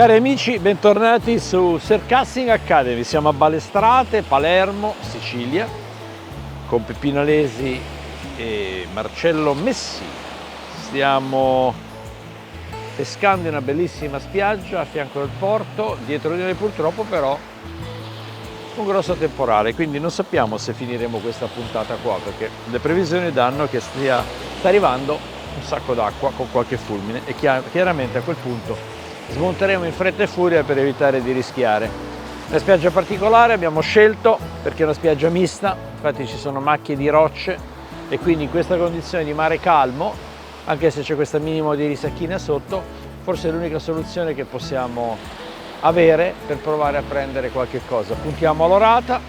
Cari amici, bentornati su Surfcasting Academy. Siamo a Balestrate, Palermo, Sicilia, con Peppino Alesi e Marcello Messi. Stiamo pescando in una bellissima spiaggia a fianco del porto. Dietro di noi purtroppo però un grosso temporale, quindi non sappiamo se finiremo questa puntata qua, perché le previsioni danno che sta arrivando un sacco d'acqua con qualche fulmine e chiaramente a quel punto smonteremo in fretta e furia per evitare di rischiare. Una spiaggia particolare abbiamo scelto perché è una spiaggia mista, infatti ci sono macchie di rocce e quindi in questa condizione di mare calmo, anche se c'è questa minimo di risacchina sotto, forse è l'unica soluzione che possiamo avere per provare a prendere qualche cosa. Puntiamo all'orata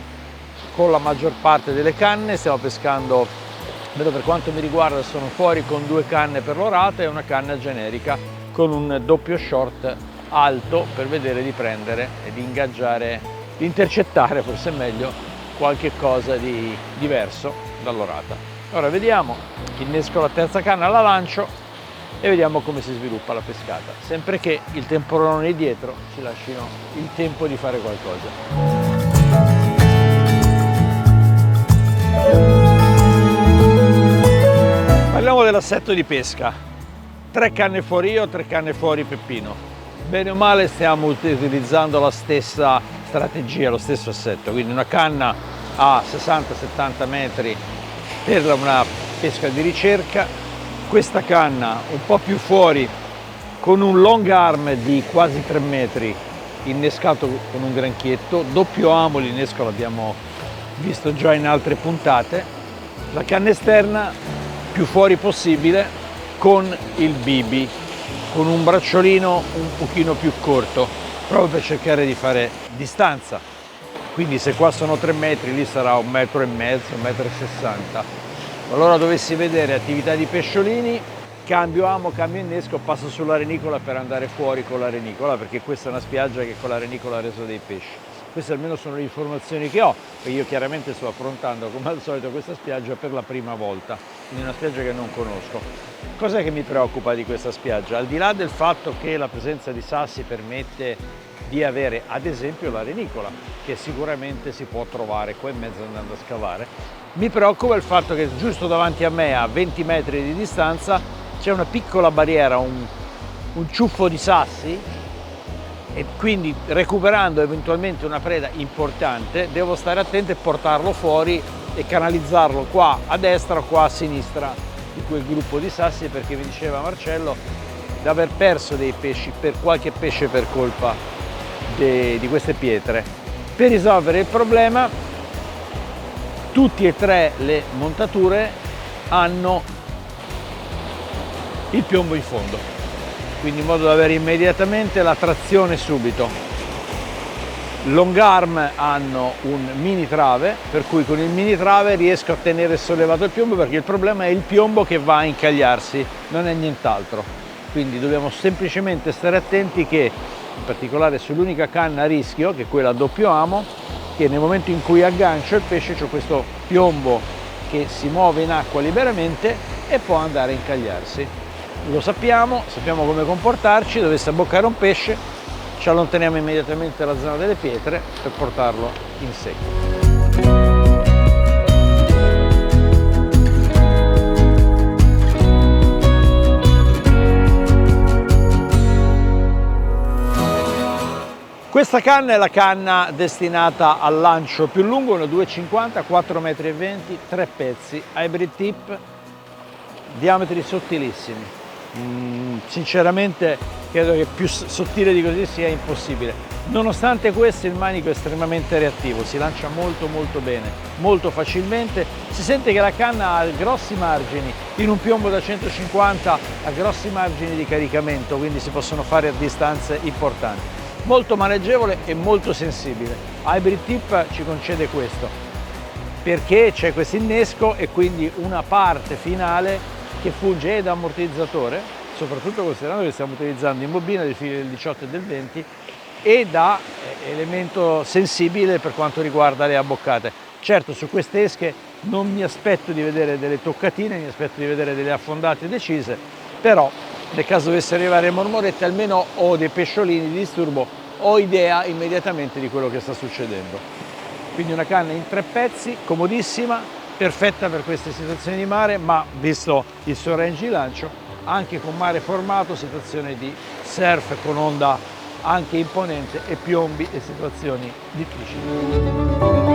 con la maggior parte delle canne, stiamo pescando, vedo per quanto mi riguarda sono fuori con 2 canne per l'orata e una canna generica con un doppio short alto per vedere di prendere e di ingaggiare, di intercettare, forse è meglio, qualche cosa di diverso dall'orata. Ora vediamo, innesco la terza canna, la lancio e vediamo come si sviluppa la pescata, sempre che il temporone dietro ci lasciano il tempo di fare qualcosa. Parliamo dell'assetto di pesca. 3 canne fuori io, 3 canne fuori Peppino. Bene o male stiamo utilizzando la stessa strategia, lo stesso assetto, quindi una canna a 60-70 metri per una pesca di ricerca, questa canna un po' più fuori con un long arm di quasi 3 metri innescato con un granchietto, doppio amo, l'innesco l'abbiamo visto già in altre puntate, la canna esterna più fuori possibile con il bibi, con un bracciolino un pochino più corto, proprio per cercare di fare distanza. Quindi se qua sono 3 metri, lì sarà 1,5 metri, 1,60 metri. Allora dovessi vedere attività di pesciolini, cambio amo, cambio innesco, passo sulla renicola per andare fuori con la renicola, perché questa è una spiaggia che con la renicola ha reso dei pesci. Queste almeno sono le informazioni che ho, e io chiaramente sto affrontando come al solito questa spiaggia per la prima volta, quindi una spiaggia che non conosco. Cos'è che mi preoccupa di questa spiaggia? Al di là del fatto che la presenza di sassi permette di avere ad esempio la renicola, che sicuramente si può trovare qua in mezzo andando a scavare, mi preoccupa il fatto che giusto davanti a me, a 20 metri di distanza, c'è una piccola barriera, un ciuffo di sassi, e quindi recuperando eventualmente una preda importante devo stare attento e portarlo fuori e canalizzarlo qua a destra o qua a sinistra di quel gruppo di sassi, perché mi diceva Marcello di aver perso dei pesci, per qualche pesce per colpa di queste pietre. Per risolvere il problema tutte e 3 le montature hanno il piombo in fondo, quindi in modo da avere immediatamente la trazione subito. Long arm hanno un mini trave, per cui con il mini trave riesco a tenere sollevato il piombo, perché il problema è il piombo che va a incagliarsi, non è nient'altro. Quindi dobbiamo semplicemente stare attenti che, in particolare sull'unica canna a rischio, che è quella a doppio amo, che nel momento in cui aggancio il pesce c'è questo piombo che si muove in acqua liberamente e può andare a incagliarsi. Lo sappiamo come comportarci, dovesse abboccare un pesce, ci allontaniamo immediatamente dalla zona delle pietre per portarlo in secco. Questa canna è la canna destinata al lancio più lungo, una 2,50, 4,20 metri, 3 pezzi, hybrid tip, diametri sottilissimi. Sinceramente credo che più sottile di così sia impossibile. Nonostante questo il manico è estremamente reattivo, si lancia molto bene, molto facilmente, si sente che la canna ha grossi margini, in un piombo da 150 ha grossi margini di caricamento, quindi si possono fare a distanze importanti. Molto maneggevole e molto sensibile. Hybrid Tip ci concede questo, perché c'è questo innesco e quindi una parte finale che funge da ammortizzatore, soprattutto considerando che stiamo utilizzando in bobina dei fili del 18 e del 20, e da elemento sensibile per quanto riguarda le abboccate. Certo, su queste esche non mi aspetto di vedere delle toccatine, mi aspetto di vedere delle affondate decise, però nel caso dovesse arrivare mormoretti, almeno ho dei pesciolini di disturbo, ho idea immediatamente di quello che sta succedendo. Quindi una canna in 3 pezzi, comodissima, perfetta per queste situazioni di mare, ma visto il suo range di lancio, anche con mare formato, situazione di surf con onda anche imponente e piombi e situazioni difficili.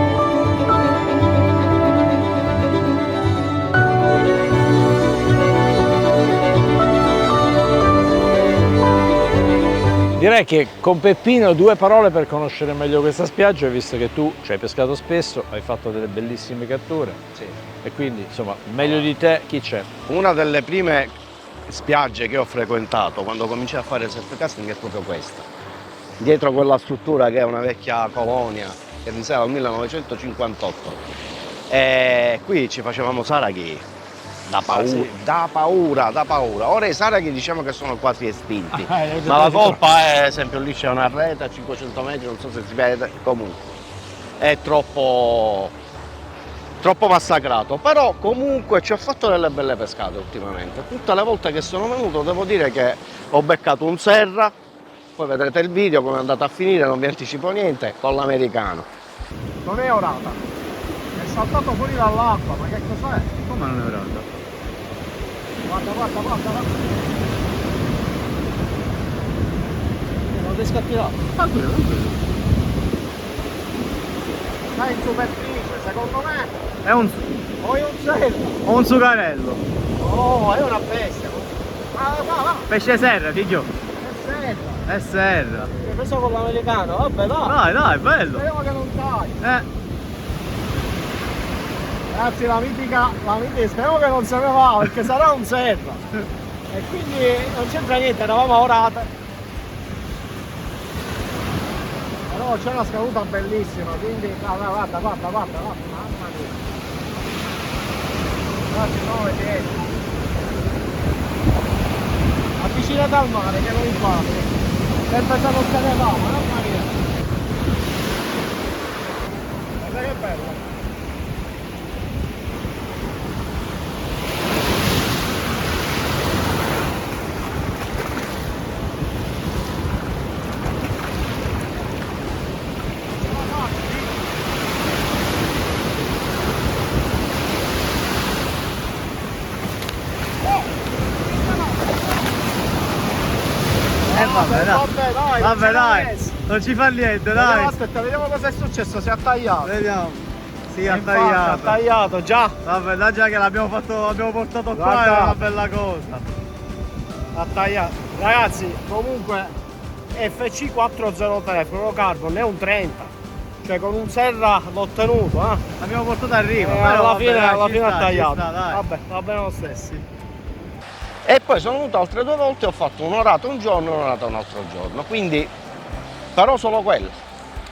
Direi che con Peppino 2 parole per conoscere meglio questa spiaggia, visto che tu ci hai pescato spesso, hai fatto delle bellissime catture. Sì. E quindi insomma meglio di te chi c'è? Una delle prime spiagge che ho frequentato quando cominciai a fare surfcasting è proprio questa. Dietro quella struttura che è una vecchia colonia che risale al 1958. E qui ci facevamo saraghi da paura, sì. da paura. Ora i saraghi diciamo che sono quasi estinti, hai ma la detto colpa è, ad esempio, lì c'è una rete a 500 metri, non so se si vede, comunque è troppo massacrato, però comunque ci ho fatto delle belle pescate ultimamente. Tutte le volte che sono venuto devo dire che ho beccato un serra, poi vedrete il video come è andato a finire, non vi anticipo niente, con l'americano. Non è orata, è saltato fuori dall'acqua, ma che cos'è? Come non è orata? Guarda, guarda, guarda, guarda. Non riesco a tirare. Stai in superficie, secondo me. È un, O è un serra. o un sucarello. Oh, è una bestia. Va, va, va. Pesce serra, figlio. È serra. È serra. L'hai preso con l'americano, vabbè, dai. Dai, dai, è bello. Speriamo che non dai. Ragazzi, la mitica, speriamo che non se ne va, perché sarà un serra. E quindi non c'entra niente, eravamo a orate. Però c'è una scaduta bellissima, quindi guarda, guarda, guarda, guarda, mamma mia. Ragazzi, 9, 10. Avvicinate al mare che non infame. Sempre se non se ne va, mamma mia. Guarda che bello. Vabbè, dai. Vabbè, Vabbè, dai. Non ci fa niente, dai. Aspetta, vediamo cosa è successo, si è tagliato. Vediamo. Sì, ha Infatti, ha tagliato. tagliato già. Vabbè, dai, già che l'abbiamo portato qua, Guarda. è una bella cosa. Ha tagliato. Ragazzi, comunque FC 403 fluorocarbon è un 30. Cioè con un serra l'ho ottenuto, eh. L'abbiamo portato a riva, però alla vabbè, fine, dai, alla ci fine sta, ha ci tagliato. sta, dai. Vabbè, va bene lo stesso. E poi sono venuto altre 2 volte e ho fatto un'orata un giorno e un'orata un altro giorno, quindi però solo quello.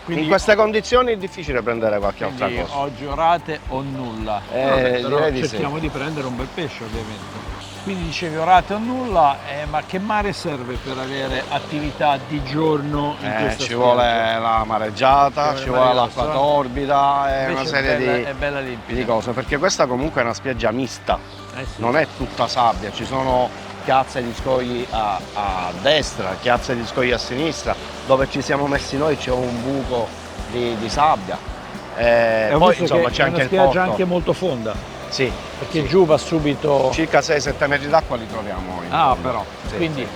Quindi in queste condizioni è difficile prendere qualche altra quindi cosa. oggi orate o nulla? Però direi di sì. cerchiamo di prendere un bel pesce ovviamente. Quindi dicevi orate o nulla, ma che mare serve per avere attività di giorno in questa Ci spiaggia? vuole la mareggiata, Ci ci vuole vuole mare l'acqua rossa. torbida e Invece una serie è bella limpida. di cose, perché questa comunque è una spiaggia mista, Sì. non è tutta sabbia, ci sono chiazze di scogli a destra, chiazze di scogli a sinistra, dove ci siamo messi noi c'è un buco di sabbia. Ho Poi visto insomma che c'è è anche una il spiaggia porto. anche molto fonda, Sì, perché sì. giù va subito. Circa 6-7 metri d'acqua li troviamo in Ah, fondo. però. Sì, Quindi sì.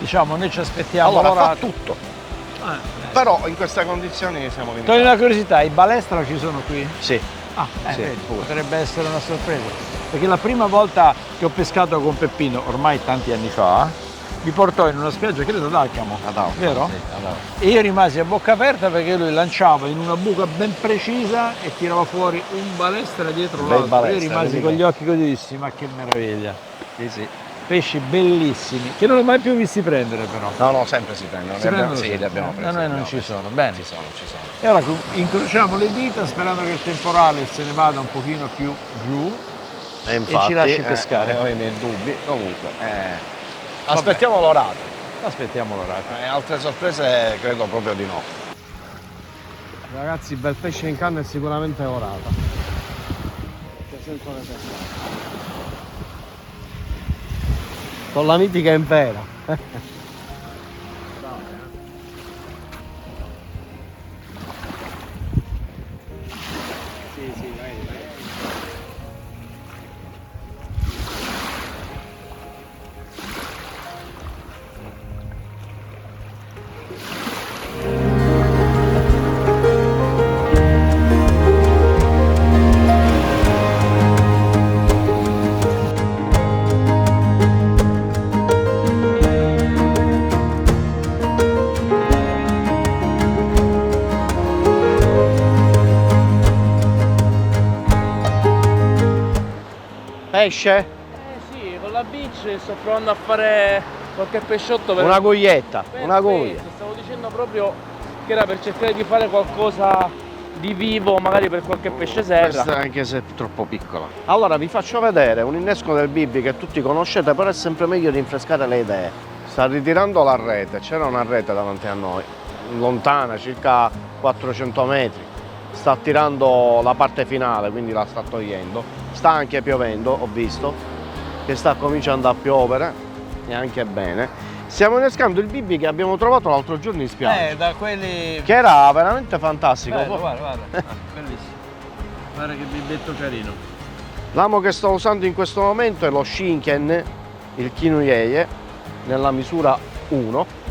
diciamo noi ci aspettiamo Allora fa l'orata. tutto, Ah, però in queste condizioni siamo venuti. Togli una curiosità, i balestra ci sono qui? Sì. Ah, Sì, vedi, pure. potrebbe essere una sorpresa. Perché la prima volta che ho pescato con Peppino, ormai tanti anni fa, mi portò in una spiaggia, credo ad Alcamo, Ad Alcamo, vero? sì, ad Alcamo. E io rimasi a bocca aperta perché lui lanciava in una buca ben precisa e tirava fuori un balestra dietro Bel l'altro. Io balestra, rimasi vedi con che- gli occhi così e dissi, ma che meraviglia. Sì, sì. Pesci bellissimi, che non ho mai più visti prendere però. No, sempre si prendono. Si prendono Sì, sempre. li abbiamo Da presi. noi li non abbiamo ci presi. sono, bene. Ci sono. E ora incrociamo le dita sperando che il temporale se ne vada un pochino più giù. E infatti, ci lasci pescare. Ho i miei dubbi. Comunque, aspettiamo l'orata. Aspettiamo l'orata. Altre sorprese credo proprio di no. Ragazzi, bel pesce in canna è sicuramente orata. C'è senza le pesce. Con la mitica impera. Sì, sì, vai. Pesce? Sì, con la beach sto provando a fare qualche pesciotto per Una goglietta, una goglia. questo. Stavo dicendo proprio che era per cercare di fare qualcosa di vivo, magari per qualche pesce serra. Questa anche se è troppo piccola. Allora vi faccio vedere un innesco del Bibbi che tutti conoscete, però è sempre meglio rinfrescare le idee. Sta ritirando la rete, c'era una rete davanti a noi, lontana, circa 400 metri. Sta tirando la parte finale, quindi la sta togliendo. Sta anche piovendo, ho visto, che sta cominciando a piovere, e anche bene. Stiamo innescando il Bibbi che abbiamo trovato l'altro giorno in spiaggia. Da quelli... Che era veramente fantastico. Bello, guarda. Bellissimo. Guarda che bibbetto carino. L'amo che sto usando in questo momento è lo Shinken, il Kinuyeye, nella misura 1.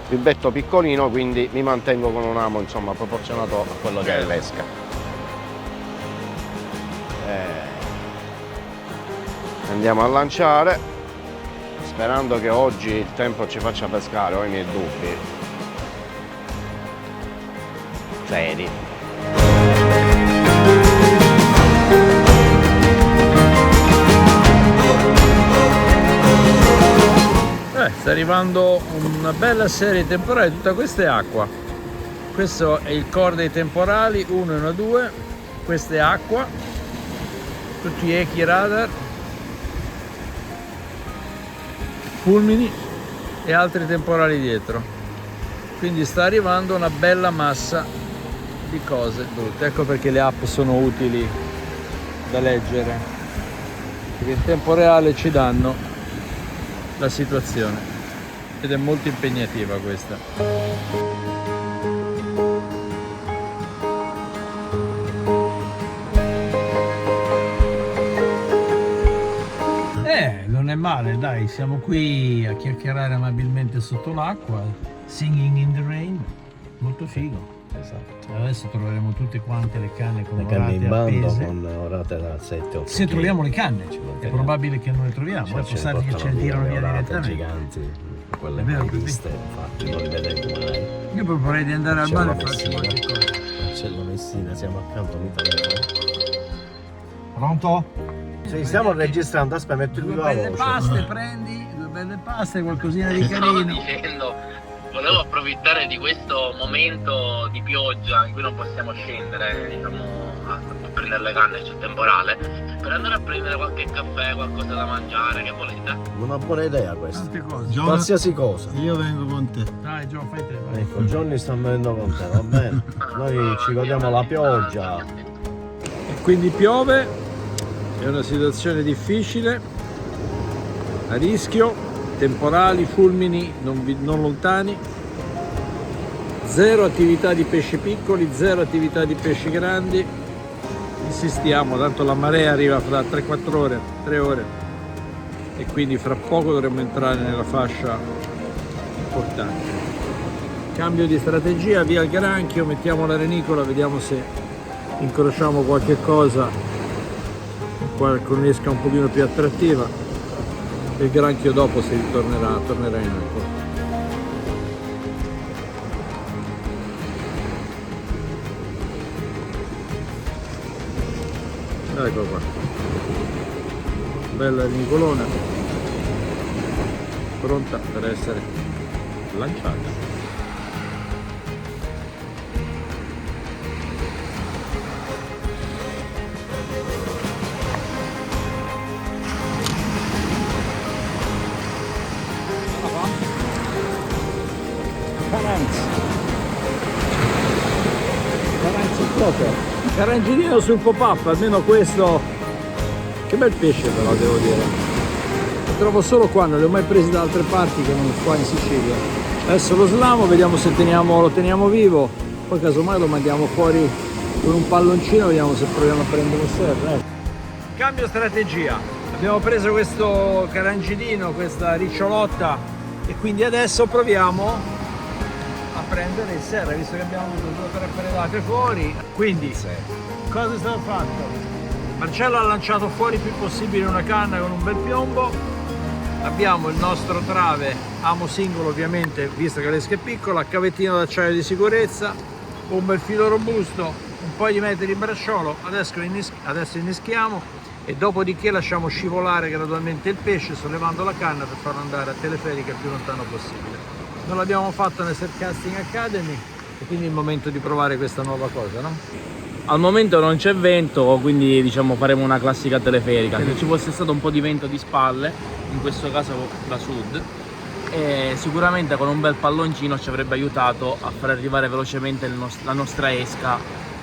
Bibbetto piccolino, quindi mi mantengo con un amo insomma proporzionato a quello che è l'esca. Andiamo a lanciare, sperando che oggi il tempo ci faccia pescare, ho i miei dubbi. Seri. Sta arrivando una bella serie di temporali, tutta questa è acqua. Questo è il core dei temporali, 1 e 1 2, questa è acqua, tutti echi radar, fulmini e altri temporali dietro. Quindi sta arrivando una bella massa di cose brutte. Ecco perché le app sono utili da leggere, perché in tempo reale ci danno la situazione ed è molto impegnativa questa. Non è male, dai, siamo qui a chiacchierare amabilmente sotto l'acqua, singing in the rain, molto figo. Esatto. Adesso troveremo tutte quante le canne con Le canne in bando appese. con orate da 7-8 Se troviamo le canne, è manteniamo. probabile che non le troviamo, Cioè, può darsi che ce le tirano via direttamente. giganti, quelle È vero, mai così. viste, infatti non le vedremo mai. Io proporrei di andare al C'è mare la e farci Messina. qualche cosa. C'è la Messina, siamo accanto, mi telefono. Pronto? Sì, stiamo registrando, aspetta, metto il Due vivo alla belle voce. paste, prendi, due belle paste, qualcosina di carino. Dicendo, volevo approfittare di questo momento di pioggia in cui non possiamo scendere, diciamo, a prendere le canne sul temporale, per andare a prendere qualche caffè, qualcosa da mangiare, che volete? Una buona idea questa. Tante cose. Qualsiasi cosa. Io vengo con te. Dai Gio, fai te, vai. Ecco, Johnny sta venendo con te, va bene? Noi ci godiamo la pioggia. E quindi piove, è una situazione difficile, a rischio, temporali, fulmini non lontani, zero attività di pesci piccoli, zero attività di pesci grandi. Insistiamo, tanto la marea arriva fra 3-4 ore, 3 ore e quindi fra poco dovremo entrare nella fascia importante. Cambio di strategia, via il granchio, mettiamo la renicola, vediamo se incrociamo qualche cosa con un'esca un pochino più attrattiva. Il granchio dopo si tornerà in acqua. Ecco qua, bella renicolona, pronta per essere lanciata. Carangino sul pop-up, almeno questo. Che bel pesce però, devo dire. li trovo solo qua, non li ho mai presi da altre parti che non qua in Sicilia. Adesso lo slamo, vediamo se lo teniamo vivo, poi casomai lo mandiamo fuori con un palloncino, vediamo se proviamo a prendere un serra. Cambio strategia, abbiamo preso questo carangidino, questa ricciolotta, e quindi adesso proviamo a prendere il serra, visto che abbiamo avuto 2 o 3 predate fuori. Quindi cosa è stato fatto? Marcello ha lanciato fuori il più possibile una canna con un bel piombo, abbiamo il nostro trave amo singolo, ovviamente visto che l'esca è piccola, cavettino d'acciaio di sicurezza, un bel filo robusto, un po' di metri di bracciolo. Adesso inneschiamo e dopodiché lasciamo scivolare gradualmente il pesce sollevando la canna per farlo andare a teleferica il più lontano possibile. Non l'abbiamo fatto nel Surf Casting Academy e quindi è il momento di provare questa nuova cosa, no? Al momento non c'è vento, quindi diciamo faremo una classica teleferica. Se ci fosse stato un po' di vento di spalle, in questo caso da sud, sicuramente con un bel palloncino ci avrebbe aiutato a far arrivare velocemente la nostra esca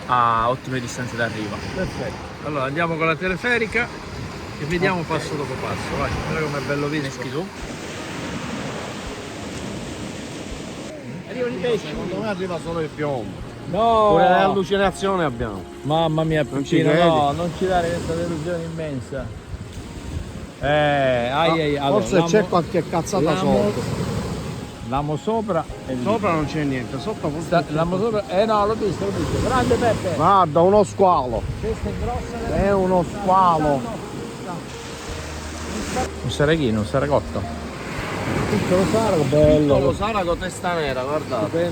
a ottime distanze d'arrivo. Perfetto, allora andiamo con la teleferica e vediamo passo dopo passo. Vai, guarda com'è bello visto. Meschi tu. Arrivano i pesci. Secondo me arriva solo il piombo. No! Pure l'allucinazione abbiamo. Mamma mia, Non ci Piccino, credi? no, non ci dare questa delusione immensa. Allora, Forse c'è qualche cazzata sotto. L'amo sopra e Sopra non c'è niente, sotto forse. l'amo sopra. No, l'ho visto. Grande Peppe! Guarda, uno squalo. Questa è grossa. È uno squalo. Un saraghino, un saragotto. Piccolo sarago, bello. Piccolo sarago, testa nera, guardate.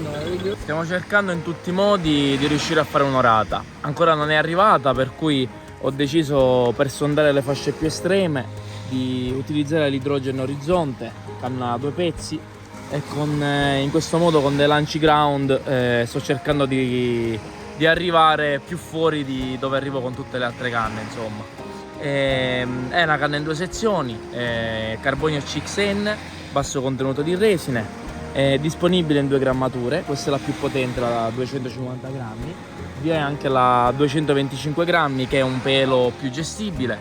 Stiamo cercando in tutti i modi di riuscire a fare un'orata. Ancora non è arrivata, per cui ho deciso, per sondare le fasce più estreme, di utilizzare l'idrogeno orizzonte, canna a 2 pezzi, e in questo modo con dei lanci ground sto cercando di arrivare più fuori di dove arrivo con tutte le altre canne, insomma. È una canna in 2 sezioni, carbonio CXN, basso contenuto di resine, è disponibile in 2 grammature. Questa è la più potente, la 250 grammi. Vi è anche la 225 grammi che è un pelo più gestibile,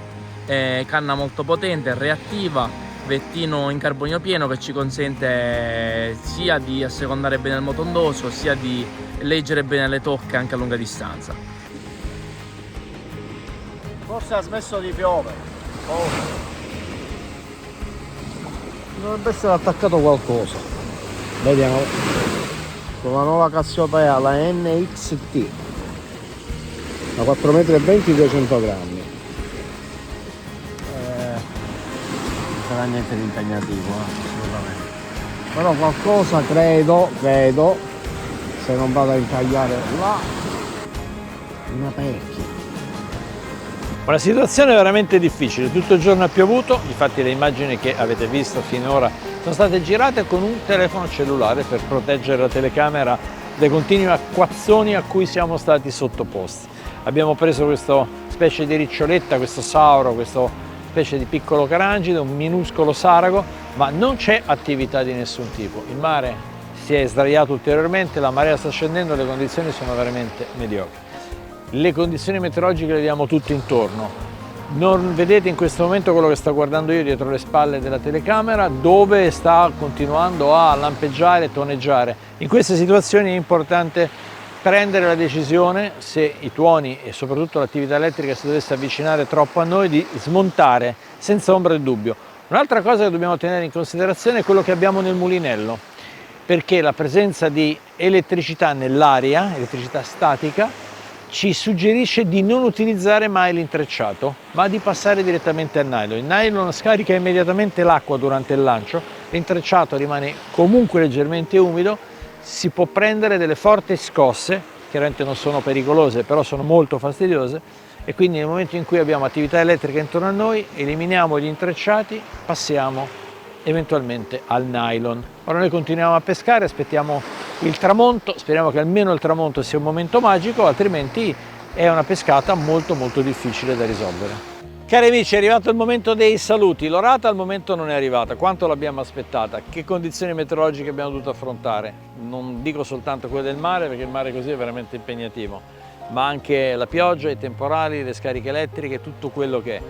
canna molto potente, reattiva, vettino in carbonio pieno che ci consente sia di assecondare bene il motondoso sia di leggere bene le tocche anche a lunga distanza. Forse ha smesso di piovere. Dovrebbe essere attaccato qualcosa. Vediamo. Con la nuova Cassiopea, la NXT. Da 4,20 m, 200 grammi. Non sarà niente di impegnativo, assolutamente. Però qualcosa credo, se non vado a incagliare là, una pecchia. Una situazione veramente difficile, tutto il giorno ha piovuto, infatti le immagini che avete visto finora sono state girate con un telefono cellulare per proteggere la telecamera dai continui acquazzoni a cui siamo stati sottoposti. Abbiamo preso questa specie di riccioletta, questo sauro, questa specie di piccolo carangide, un minuscolo sarago, ma non c'è attività di nessun tipo. Il mare si è sdraiato ulteriormente, la marea sta scendendo, le condizioni sono veramente mediocri. Le condizioni meteorologiche le vediamo tutte intorno. Non vedete in questo momento quello che sto guardando io dietro le spalle della telecamera, dove sta continuando a lampeggiare e toneggiare. In queste situazioni è importante prendere la decisione, se i tuoni e soprattutto l'attività elettrica si dovesse avvicinare troppo a noi, di smontare senza ombra di dubbio. Un'altra cosa che dobbiamo tenere in considerazione è quello che abbiamo nel mulinello, perché la presenza di elettricità nell'aria, elettricità statica, ci suggerisce di non utilizzare mai l'intrecciato, ma di passare direttamente al nylon. Il nylon scarica immediatamente l'acqua durante il lancio, l'intrecciato rimane comunque leggermente umido, si può prendere delle forti scosse, chiaramente non sono pericolose, però sono molto fastidiose, e quindi nel momento in cui abbiamo attività elettrica intorno a noi, eliminiamo gli intrecciati, passiamo eventualmente al nylon. Ora noi continuiamo a pescare, aspettiamo il tramonto, speriamo che almeno il tramonto sia un momento magico, altrimenti è una pescata molto difficile da risolvere. Cari amici, è arrivato il momento dei saluti. L'orata al momento non è arrivata. Quanto l'abbiamo aspettata? Che condizioni meteorologiche abbiamo dovuto affrontare? Non dico soltanto quelle del mare, perché il mare così è veramente impegnativo, ma anche la pioggia, i temporali, le scariche elettriche, tutto quello che è.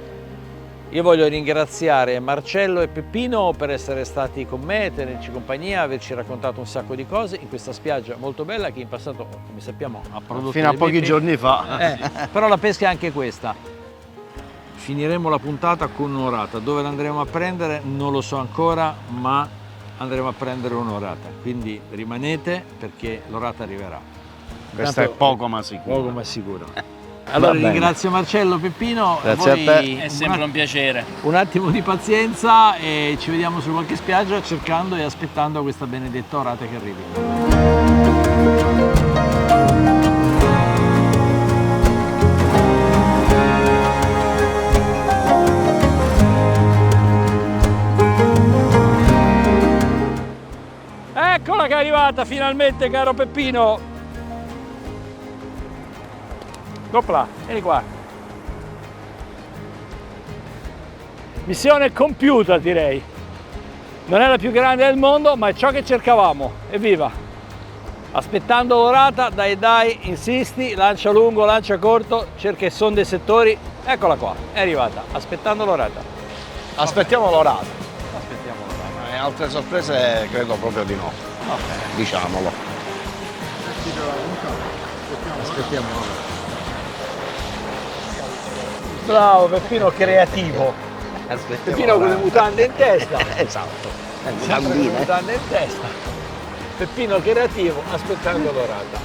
Io voglio ringraziare Marcello e Peppino per essere stati con me, tenerci compagnia, averci raccontato un sacco di cose in questa spiaggia molto bella che in passato, come sappiamo, ha prodotto Fino a dei pochi bei giorni fa. però la pesca è anche questa. Finiremo la puntata con un'orata. Dove l'andremo a prendere non lo so ancora, ma andremo a prendere un'orata. Quindi rimanete perché l'orata arriverà. Questo è poco ma sicuro. Poco ma sicuro. Allora Va bene. ringrazio Marcello, Peppino, Grazie a te. È sempre un piacere. un attimo di pazienza e ci vediamo su qualche spiaggia cercando e aspettando questa benedetta orata che arrivi. Eccola che è arrivata finalmente, caro Peppino. Opla, vieni qua. Missione compiuta, direi. Non è la più grande del mondo, ma è ciò che cercavamo. Evviva! Aspettando l'orata, dai, insisti, lancia lungo, lancia corto, cerca il son dei settori. Eccola qua, è arrivata, aspettando l'orata. Aspettiamo l'orata. Aspettiamo l'orata. Altre sorprese credo proprio di no. Diciamolo. Aspettiamo l'orata. Bravo Peppino, creativo. Peppino con le mutande in testa. Esatto. Sempre con le mutande in testa. Peppino creativo, aspettando l'orata.